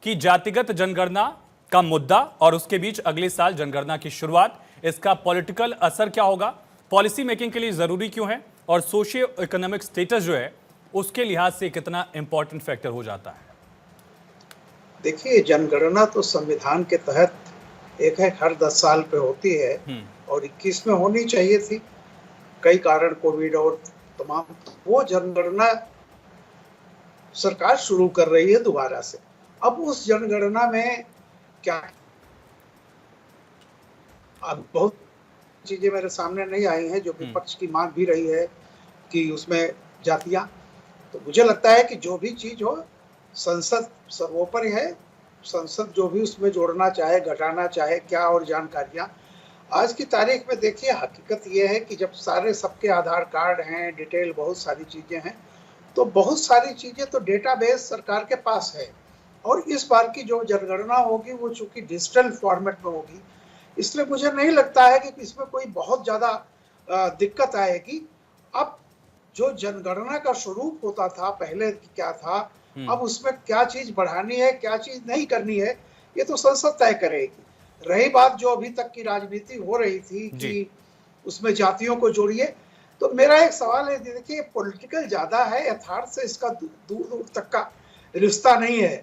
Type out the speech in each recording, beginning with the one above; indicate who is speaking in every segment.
Speaker 1: कि जातिगत जनगणना का मुद्दा और उसके बीच अगले साल जनगणना की शुरुआत, इसका पॉलिटिकल असर क्या होगा, पॉलिसी मेकिंग के लिए जरूरी क्यों है और सोशियो इकोनॉमिक स्टेटस जो है उसके लिहाज से कितना इंपॉर्टेंट फैक्टर हो जाता है।
Speaker 2: देखिए, जनगणना तो संविधान के तहत एक है, हर 10 साल पे होती है और 21 में होनी चाहिए थी। कई कारण, कोविड और तमाम, वो जनगणना सरकार शुरू कर रही है दोबारा से। अब उस जनगणना में क्या, अब बहुत चीजें मेरे सामने नहीं आई हैं जो विपक्ष की मांग भी रही है कि उसमें जातियां, तो मुझे लगता है कि जो भी चीज हो, संसद सर्वोपरि है। संसद जो भी उसमें जोड़ना चाहे, घटाना चाहे, क्या और जानकारियां, आज की तारीख में देखिए, हकीकत यह है कि जब सारे सबके आधार कार्ड हैं, डिटेल बहुत सारी चीजें हैं, तो बहुत सारी चीजें तो डेटाबेस सरकार के पास है। और इस बार की जो जनगणना होगी वो चूंकि डिजिटल फॉर्मेट में होगी, इसलिए मुझे नहीं लगता है कि इसमें कोई बहुत ज्यादा दिक्कत आएगी। अब जो जनगणना का स्वरूप होता था पहले क्या था, अब उसमें क्या चीज बढ़ानी है, क्या चीज नहीं करनी है, ये तो संसद तय करेगी। रही बात जो अभी तक की राजनीति हो रही थी कि उसमें जातियों को जोड़िए, तो मेरा एक सवाल है, देखिए पॉलिटिकल ज्यादा है, यथार्थ से इसका दूर दूर तक का रिश्ता नहीं है।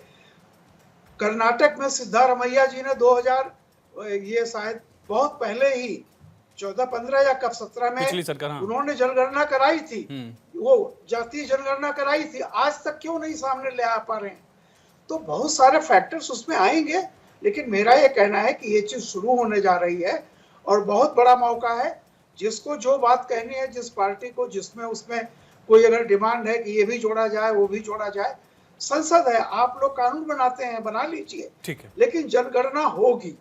Speaker 2: कर्नाटक में सिद्धारमैया जी ने 2000, ये शायद बहुत पहले ही 14-15 या कब 17 में उन्होंने जनगणना कराई थी, वो जातीय जनगणना कराई थी। आज तक क्यों नहीं सामने ले आ पा रहे हैं? तो बहुत सारे फैक्टर्स उसमें आएंगे, लेकिन मेरा ये कहना है कि ये चीज शुरू होने जा रही है और बहुत बड़ा मौका है। जिसको जो बात कहनी है, जिस पार्टी को, जिसमें उसमें कोई अगर डिमांड है कि ये भी जोड़ा जाए, वो भी जोड़ा जाए, संसद है, आप लोग कानून बनाते हैं, बना लीजिए,
Speaker 1: ठीक है।
Speaker 2: लेकिन जनगणना होगी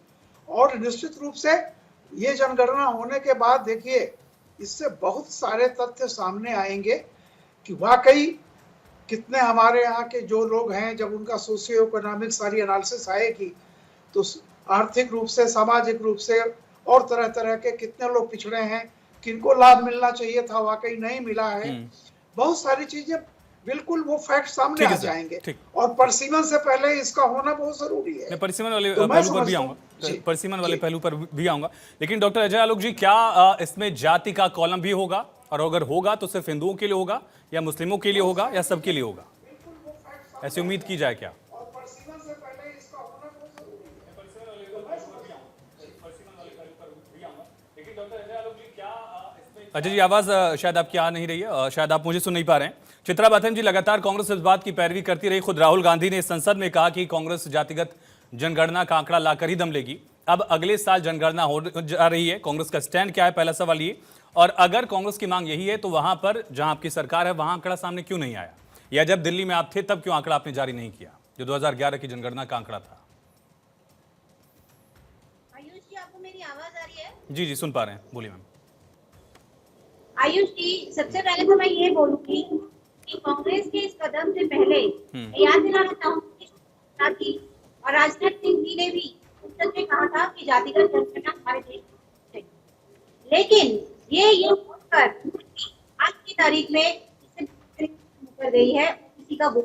Speaker 2: और निश्चित रूप से ये जनगणना होने के बाद देखिए, इससे बहुत सारे तथ्य सामने आएंगे कि वाकई कितने हमारे यहाँ के जो लोग हैं, जब उनका सोशियो इकोनॉमिक सारी एनालिसिस आएगी, तो आर्थिक रूप से, सामाजिक रूप से और तरह तरह के कितने लोग पिछड़े हैं, किनको लाभ मिलना चाहिए था वाकई नहीं मिला है। बहुत सारी चीजें, बिल्कुल वो फैक्ट सामने आ जाएंगे और परिसीमन से पहले इसका होना बहुत जरूरी है।
Speaker 1: मैं परिसीमन वाले पहलू पर भी आऊंगा, परिसीमन वाले पहलू पर भी आऊंगा, लेकिन डॉक्टर अजय आलोक जी, क्या इसमें जाति का कॉलम भी होगा, और अगर होगा तो सिर्फ हिंदुओं के लिए होगा या मुस्लिमों के लिए होगा या सबके लिए होगा? ऐसी उम्मीद की जाए क्या? अजय जी, आवाज शायद आपकी आ नहीं रही है, शायद आप मुझे सुन नहीं पा रहे हैं। चित्रा बाथम जी, लगातार कांग्रेस इस बात की पैरवी करती रही। खुद राहुल गांधी ने संसद में कहा कि कांग्रेस जातिगत जनगणना का आंकड़ा लाकर ही दम लेगी। अब अगले साल जनगणना हो जा रही है, कांग्रेस का स्टैंड क्या है, पहला सवाल ये। और अगर कांग्रेस की मांग यही है तो वहां पर जहां आपकी सरकार है वहां आंकड़ा सामने क्यों नहीं आया, या जब दिल्ली में आप थे तब क्यों आंकड़ा आपने जारी नहीं किया, जो 2011 की जनगणना का आंकड़ा था?
Speaker 3: आयुष जी, आपको मेरी आवाज आ रही है?
Speaker 1: जी जी, सुन पा रहे हैं, बोलिए मैम।
Speaker 3: आयुष जी, सबसे पहले तो मैं ये बोलूंगी कि कांग्रेस के इस कदम से पहले याद दिलाना चाहूंगी और राजनाथ सिंह जी ने भी संसद में कहा था कि जातिगत जनगणना हमारे देश में, लेकिन ये होकर आज की तारीख में इससे कर गई है किसी का वो।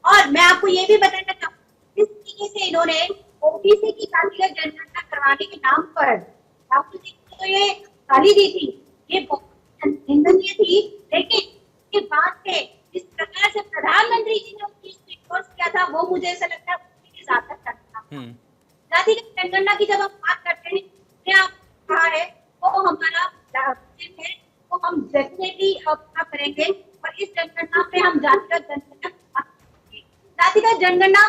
Speaker 3: और मैं आपको ये भी बताना चाहूंगी, जिस तरीके से इन्होंने ओबीसी की जातिगत जनगणना करवाने के नाम पर राहुल जी को तो ये गाली दी थी, ये बहुत निंदनीय थी, लेकिन के बाद से जिस प्रकार से प्रधानमंत्री जी ने उस चीज को इन्फोर्स किया था, वो मुझे ऐसा लगता है उसके ज्यादा करना था। जातिगत जनगणना की जब हम बात करते हैं, आप कहा है वो हमारा है, वो हम डेफिनेटली अपना करेंगे और इस जनगणना पे हम जातिगत जनगणना, जातिगत जनगणना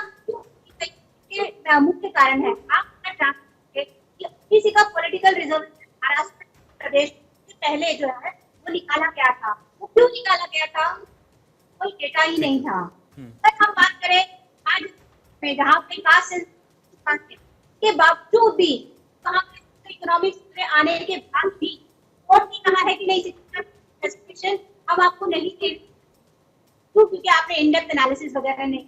Speaker 3: के मुख्य कारण है। आप जानते हैं कि किसी का पॉलिटिकल रिजर्वेशन महाराष्ट्र प्रदेश से पहले जो है वो निकाला गया था, वो क्यों निकाला गया था? कोई डेटा ही नहीं था। अगर हम बात करें आज में जहाँ पे कास्ट के बावजूद भी वहाँ पे इकोनॉमिक्स में आने के बाद भी कोर्ट ने कहा है कि नहीं, हम आपको नहीं दे, क्योंकि आपने इनडेप्थ एनालिसिस वगैरह नहीं।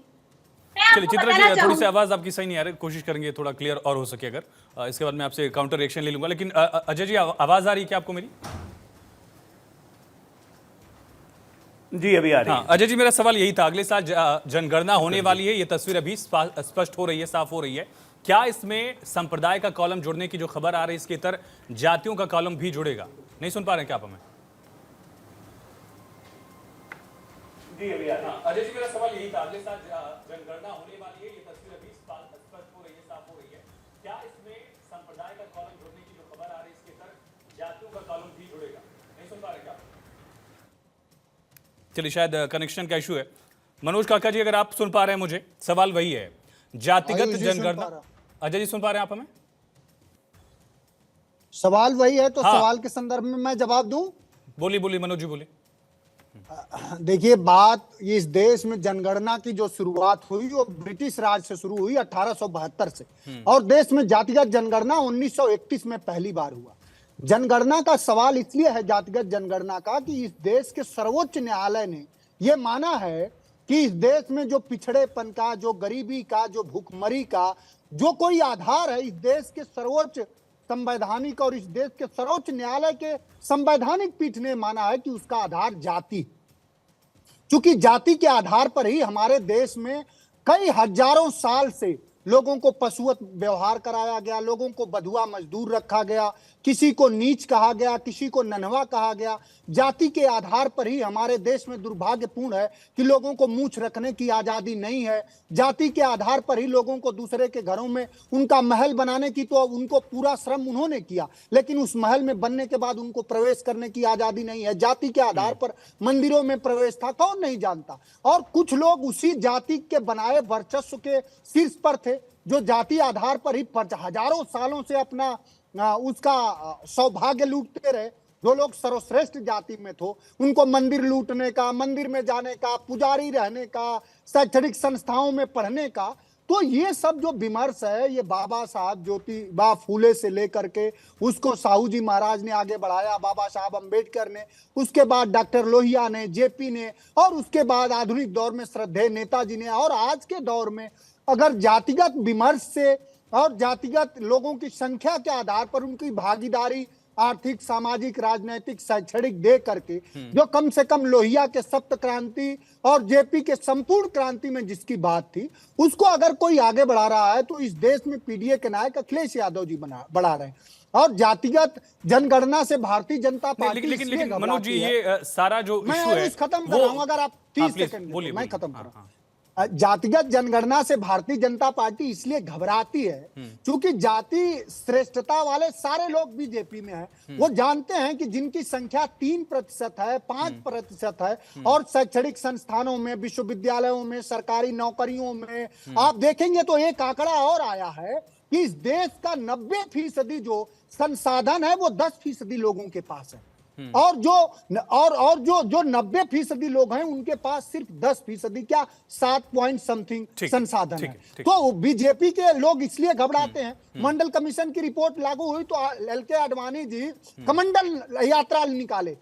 Speaker 1: चलिए चित्रा जी, थोड़ी सी आवाज आपकी सही नहीं आ रही, कोशिश करेंगे थोड़ा क्लियर और हो सके अगर, इसके बाद मैं आपसे काउंटर रिएक्शन ले लूंगा। लेकिन अजय जी, आवाज आ रही है क्या आपको मेरी?
Speaker 4: जी अभी आ रही
Speaker 1: हाँ अजय जी, मेरा सवाल यही था, अगले साल जनगणना होने वाली है, ये तस्वीर अभी स्पष्ट हो रही है, साफ हो रही है, क्या इसमें संप्रदाय का कॉलम जुड़ने की जो खबर आ रही है, इसके इतर जातियों का कॉलम भी जुड़ेगा? नहीं सुन पा रहे हैं क्या आप हमें?
Speaker 4: जी अभी आ रही
Speaker 1: हाँ, अजय जी, मेरा सवाल यही था, अगले साल जनगणना होने वाली है, ये तस्वीर अभी स्पष्ट हो रही है, साफ हो रही है, क्या इसमें संप्रदाय का कॉलम जुड़ने की जो खबर आ रही है, इसके इतर जातियों का कॉलम भी जुड़ेगा? नहीं सुन पा रहे क्या आप? चलिए, शायद कनेक्शन का इशू है। मनोज काका जी, अगर आप सुन पा रहे हैं मुझे, सवाल वही है, जातिगत जनगणना। अजय जी सुन पा रहे हैं आप हमें?
Speaker 5: सवाल वही है तो
Speaker 1: हाँ।
Speaker 5: सवाल के संदर्भ में मैं जवाब दूं।
Speaker 1: बोलिए बोलिए मनोज जी, बोलिए।
Speaker 5: देखिए, बात इस देश में जनगणना की जो शुरुआत हुई वो ब्रिटिश राज से शुरू हुई 1872 से, और देश में जातिगत जनगणना 1931 में पहली बार हुआ। जनगणना का सवाल इसलिए है, जातिगत जनगणना का, कि इस देश के सर्वोच्च न्यायालय ने यह माना है कि इस देश में जो पिछड़ेपन का, जो गरीबी का, जो भूखमरी का जो कोई आधार है, इस देश के सर्वोच्च संवैधानिक और इस देश के सर्वोच्च न्यायालय के संवैधानिक पीठ ने माना है कि उसका आधार जाति। चूंकि जाति के आधार पर ही हमारे देश में कई हजारों साल से लोगों को पशुवत व्यवहार कराया गया, लोगों को बधुआ मजदूर रखा गया, किसी को नीच कहा गया, किसी को नन्हवा कहा गया। जाति के आधार पर ही हमारे देश में दुर्भाग्यपूर्ण है कि लोगों को मूछ रखने की आजादी नहीं है। जाति के आधार पर ही लोगों को दूसरे के घरों में उनका महल बनाने की, तो उनको पूरा श्रम उन्होंने किया, लेकिन उस महल में बनने के बाद उनको प्रवेश करने की आजादी नहीं है। जाति के आधार पर मंदिरों में प्रवेश था, कौन नहीं जानता। और कुछ लोग उसी जाति के बनाए वर्चस्व के शीर्ष पर थे, जो जाति आधार पर ही हजारों सालों से अपना उसका सौभाग्य लूटते रहे। जो लोग सर्वश्रेष्ठ जाति में थे, उनको मंदिर लूटने का, मंदिर में जाने का, पुजारी रहने का, शैक्षणिक संस्थाओं में पढ़ने का, तो ये सब जो विमर्श है, ये बाबा साहब ज्योतिबा फूले से लेकर के उसको साहू जी महाराज ने आगे बढ़ाया, बाबा साहब अम्बेडकर ने, उसके बाद डॉक्टर लोहिया ने, जेपी ने, और उसके बाद आधुनिक दौर में श्रद्धेय नेताजी ने, और आज के दौर में अगर जातिगत विमर्श से और जातिगत लोगों की संख्या के आधार पर उनकी भागीदारी आर्थिक, सामाजिक, राजनीतिक, शैक्षणिक दे करके, जो कम से कम लोहिया के सप्त क्रांति और जेपी के संपूर्ण क्रांति में जिसकी बात थी, उसको अगर कोई आगे बढ़ा रहा है तो इस देश में पीडीए के नायक अखिलेश यादव जी बढ़ा रहे हैं। और जातिगत जनगणना से भारतीय जनता पार्टी
Speaker 1: लेकिन मनोज जी, ये सारा जो
Speaker 5: मैं
Speaker 1: इशू है,
Speaker 5: खत्म कर रहा हूं, अगर आप 30 सेकंड मैं खत्म कर रहा हूं। जातिगत जनगणना से भारतीय जनता पार्टी इसलिए घबराती है क्योंकि जाति श्रेष्ठता वाले सारे लोग बीजेपी में हैं। वो जानते हैं कि जिनकी संख्या 3% है, 5% है, और शैक्षणिक संस्थानों में, विश्वविद्यालयों में, सरकारी नौकरियों में आप देखेंगे तो एक आंकड़ा और आया है कि इस देश का 90% जो संसाधन है वो 10% लोगों के पास है, और जो 90% लोग हैं उनके पास सिर्फ 10%, क्या 7 पॉइंट समथिंग संसाधन है। तो बीजेपी के लोग इसलिए घबराते हैं। मंडल कमीशन की रिपोर्ट लागू हुई तो एलके आडवाणी जी कमंडल यात्रा निकाले